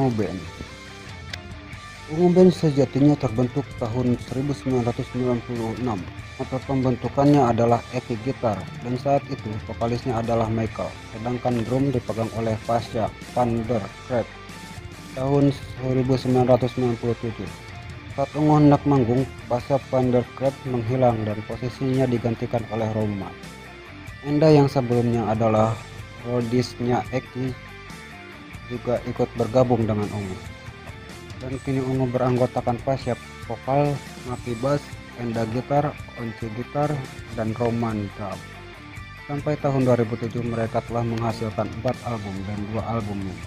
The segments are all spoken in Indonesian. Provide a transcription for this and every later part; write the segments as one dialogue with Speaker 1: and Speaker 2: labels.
Speaker 1: Ungu Band. Ungu Band sejatinya terbentuk tahun 1996 atau pembentukannya adalah Eki gitar dan saat itu vokalisnya adalah Michael, sedangkan drum dipegang oleh Pasha Van der Kruijff tahun 1997. Saat Ungu hendak manggung, Pasha Van der Kruijff menghilang dan posisinya digantikan oleh Roman. Enda yang sebelumnya adalah roadiesnya Eki juga ikut bergabung dengan Ungu. Dan kini Ungu beranggotakan Pasha vokal, Maki bass, Enda gitar, Once gitar, dan Roman drum. Sampai tahun 2007 mereka telah menghasilkan 4 album dan 2 album mini.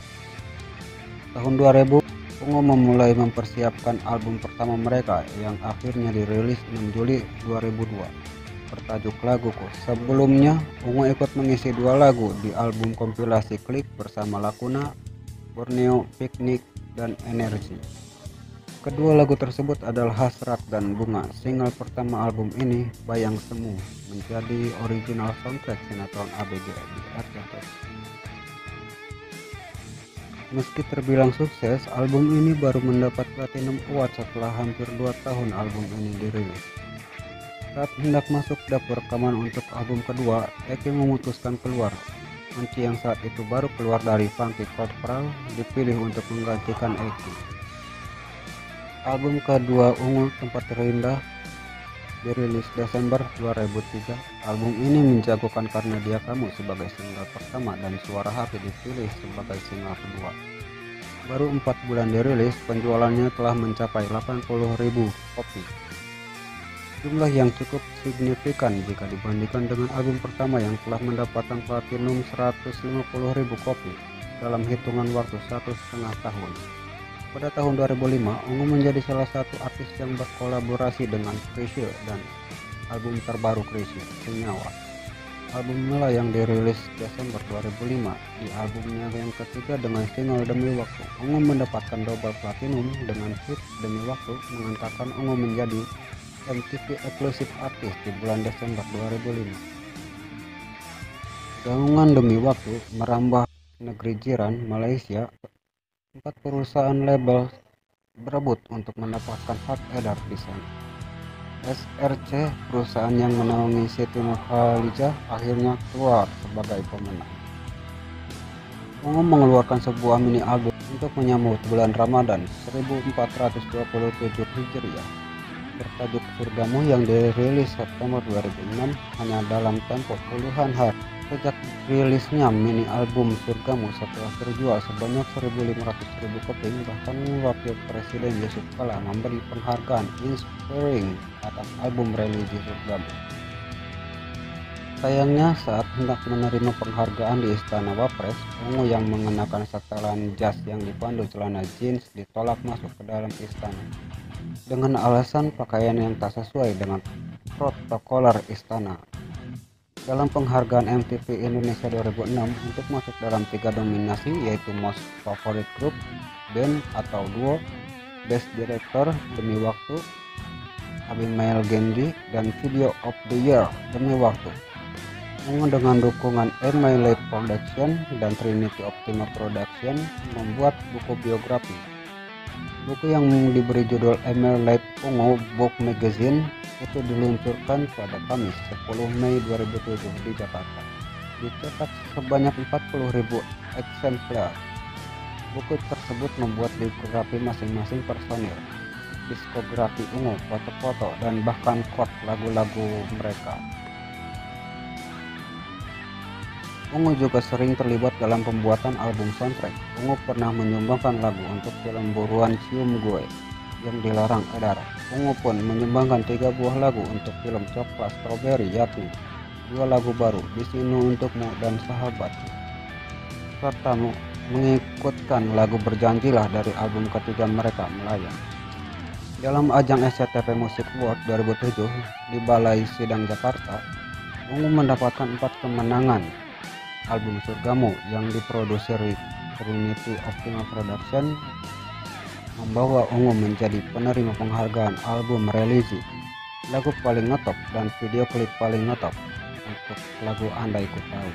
Speaker 1: Tahun 2000 Ungu memulai mempersiapkan album pertama mereka yang akhirnya dirilis 6 Juli 2002 bertajuk Laguku. Sebelumnya Ungu ikut mengisi 2 lagu di album kompilasi Klik bersama Lakuna, Borneo, Piknik, dan Energi. Kedua lagu tersebut adalah Hasrat dan Bunga. Single pertama album ini, Bayang Semu, menjadi original soundtrack sinetron ABG di RCTI. Meski terbilang sukses, album ini baru mendapat Platinum Award setelah hampir 2 tahun album ini dirilis. Saat hendak masuk dapur rekaman untuk album kedua, Eki memutuskan keluar. Kunci yang saat itu baru keluar dari Funky Corporal dipilih untuk menggantikan Eki. Album kedua Ungu, Tempat Terindah, dirilis Desember 2003. Album ini menjagokan Karena Dia Kamu sebagai single pertama dan Suara Hati dipilih sebagai single kedua. Baru 4 bulan dirilis, penjualannya telah mencapai 80.000 kopi. Jumlah yang cukup signifikan jika dibandingkan dengan album pertama yang telah mendapatkan platinum 150.000 kopi dalam hitungan waktu 1,5 tahun. Pada tahun 2005, Ungu menjadi salah satu artis yang berkolaborasi dengan Chrisye dan album terbaru Chrisye, Senyawa. Album Melayang dirilis Desember 2005. Di albumnya yang ketiga dengan single Demi Waktu, Ungu mendapatkan double platinum dengan hit Demi Waktu mengantarkan Ungu menjadi MTV Exclusive Artist di bulan Desember 2005. Gaungan Demi Waktu merambah negeri jiran Malaysia. 4 perusahaan label berebut untuk mendapatkan hak edar di sana. SRC, perusahaan yang menaungi Siti Nurhaliza, akhirnya keluar sebagai pemenang. Ungu mengeluarkan sebuah mini album untuk menyambut bulan Ramadan 1427 Hijriah bertajuk Surgamu yang dirilis September 2006 hanya dalam tempo puluhan hari. Sejak rilisnya mini album Surgamu setelah terjual sebanyak 1.500.000 kopi, bahkan Wakil Presiden Yusuf Kala memberi penghargaan Inspiring atas album religi Surgamu. Sayangnya saat hendak menerima penghargaan di Istana Wapres, Ungu yang mengenakan setelan jas yang dipandu celana jeans ditolak masuk ke dalam istana dengan alasan pakaian yang tak sesuai dengan protokoler istana. Dalam penghargaan MTV Indonesia 2006 untuk masuk dalam 3 nominasi yaitu Most Favorite Group, Band atau Duo, Best Director Demi Waktu, Abimael Gendy, dan Video of the Year Demi Waktu. Ungu dengan dukungan My Life Production dan Trinity Optima Production membuat buku biografi. Buku yang diberi judul My Life Ungu Book Magazine itu diluncurkan pada Kamis 10 Mei 2007 di Jakarta. Dicetak sebanyak 40.000 eksemplar. Buku tersebut membuat biografi masing-masing personil, diskografi Ungu, foto-foto, dan bahkan chord lagu-lagu mereka. Ungu juga sering terlibat dalam pembuatan album soundtrack. Ungu pernah menyumbangkan lagu untuk film Buruan Cium Gue yang dilarang edar. Ungu pun menyumbangkan 3 buah lagu untuk film Coklat Strawberry, yakni 2 lagu baru, Di Sini Untukmu dan Sahabat, serta mengikutkan lagu Berjanjilah dari album ketiga mereka, Melayang. Dalam ajang SCTV Music Award 2007 di Balai Sidang Jakarta, Ungu mendapatkan 4 kemenangan. Album Surgamu yang diproduksi Trinity Optima Production membawa Ungu menjadi penerima penghargaan album religi, lagu paling ngetop, dan video klip paling ngetop untuk lagu Andai Ku Tahu.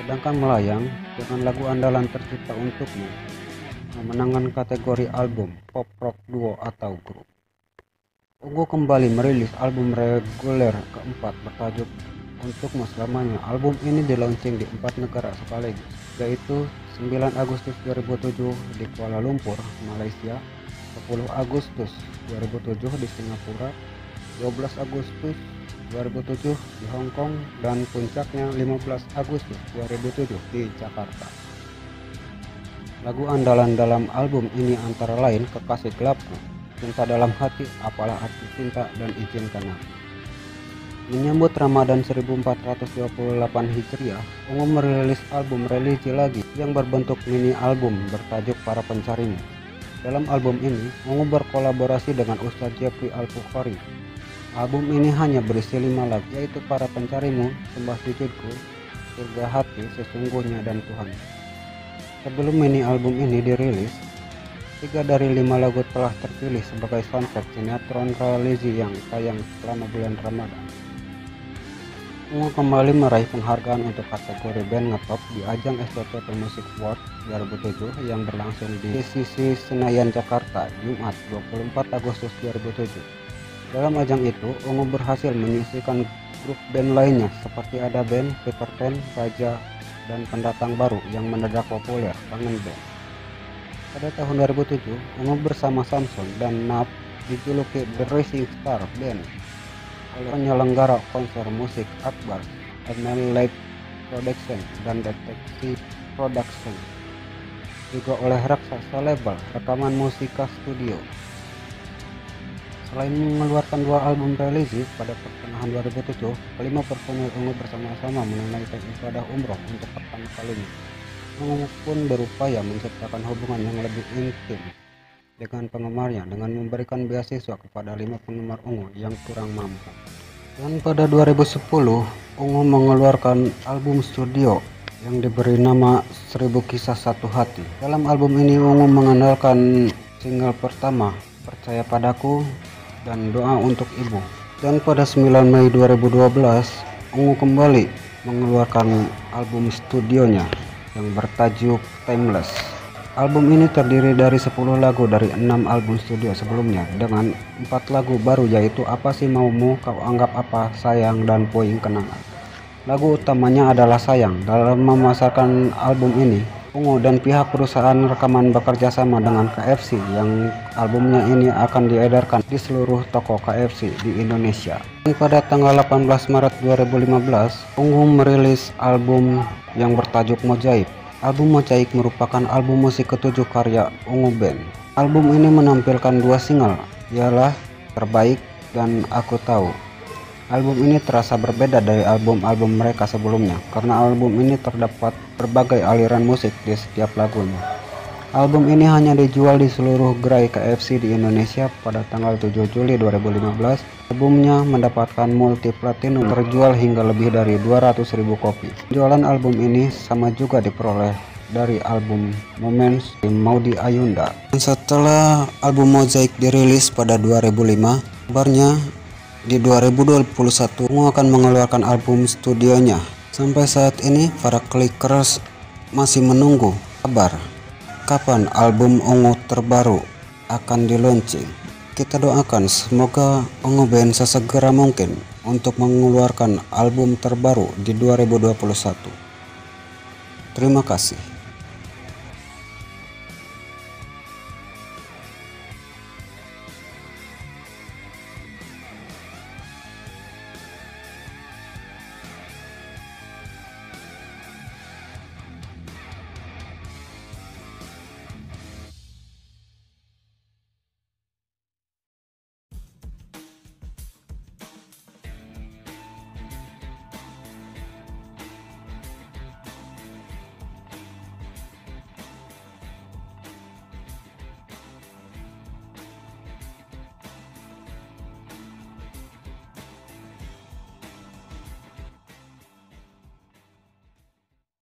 Speaker 1: Sedangkan Melayang dengan lagu andalan Tercipta Untukmu memenangkan kategori album pop rock duo atau grup. Ungu kembali merilis album reguler keempat bertajuk Untukmu Selamanya. Album ini dilaunching di 4 negara sekaligus, yaitu 9 Agustus 2007 di Kuala Lumpur, Malaysia, 10 Agustus 2007 di Singapura, 12 Agustus 2007 di Hong Kong, dan puncaknya 15 Agustus 2007 di Jakarta. Lagu andalan dalam album ini antara lain Kekasih Gelapku, Cinta Dalam Hati, Apalah Arti Cinta, dan Izinkan Aku. Menyambut Ramadan 1428 Hijriah, Ungu merilis album religi lagi yang berbentuk mini album bertajuk Para Pencarimu. Dalam album ini, Ungu berkolaborasi dengan Ustadz Jeffrey Al-Bukhari. Album ini hanya berisi 5 lagu, yaitu Para Pencarimu, Sembah Sujudku, Surga Hati, Sesungguhnya, dan Tuhan. Sebelum mini album ini dirilis, 3 dari 5 lagu telah terpilih sebagai soundtrack sinetron religi yang tayang selama bulan Ramadan. Ungu kembali meraih penghargaan untuk kategori band ngetop di ajang SCTV Music Award 2007 yang berlangsung di SCC Senayan, Jakarta, Jumat 24 Agustus 2007. Dalam ajang itu, Ungu berhasil menyisihkan grup band lainnya seperti ada band Peter Pan, Raja, dan pendatang baru yang mendadak populer, Kangen Band. Pada tahun 2007, Ungu bersama Samson dan Nap dijuluki The Rising Star Band oleh penyelenggara konser musik Akbar, ML Live Production, dan Deteksi Production, juga oleh raksasa label rekaman musika studio. Selain mengeluarkan 2 album religi pada pertengahan 2007, kelima personil Ungu bersama-sama menunaikan ibadah umroh untuk pertama kalinya. Ungu pun berupaya menciptakan hubungan yang lebih intim dengan penggemarnya dengan memberikan beasiswa kepada 5 penggemar Ungu yang kurang mampu. Dan pada 2010, Ungu mengeluarkan album studio yang diberi nama 1000 Kisah Satu Hati. Dalam album ini, Ungu mengandalkan single pertama Percaya Padaku dan Doa Untuk Ibu. Dan pada 9 Mei 2012, Ungu kembali mengeluarkan album studionya yang bertajuk Timeless. Album ini terdiri dari 10 lagu dari 6 album studio sebelumnya dengan 4 lagu baru, yaitu Apa Sih Maumu, Kau Anggap Apa, Sayang, dan Puing Kenangan. Lagu utamanya adalah Sayang. Dalam memasarkan album ini, Ungu dan pihak perusahaan rekaman bekerja sama dengan KFC yang albumnya ini akan diedarkan di seluruh toko KFC di Indonesia. Dan pada tanggal 18 Maret 2015, Ungu merilis album yang bertajuk Mozaik. Album Mozaik merupakan album musik ke-7 karya Ungu Band. Album ini menampilkan 2 single, ialah Terbaik dan Aku Tahu. Album ini terasa berbeda dari album-album mereka sebelumnya karena album ini terdapat berbagai aliran musik di setiap lagunya. Album ini hanya dijual di seluruh gerai KFC di Indonesia pada tanggal 7 Juli 2015. Albumnya mendapatkan multi platinum, terjual hingga lebih dari 200.000 kopi. Jualan album ini sama juga diperoleh dari album Moments di Maudy Ayunda. Dan setelah album Mozaik dirilis pada 2005, kabarnya di 2021 Ungu akan mengeluarkan album studionya. Sampai saat ini para Clickers masih menunggu kabar kapan album Ungu terbaru akan di-launching. Kita doakan semoga Ungu Band sesegera mungkin untuk mengeluarkan album terbaru di 2021. Terima kasih.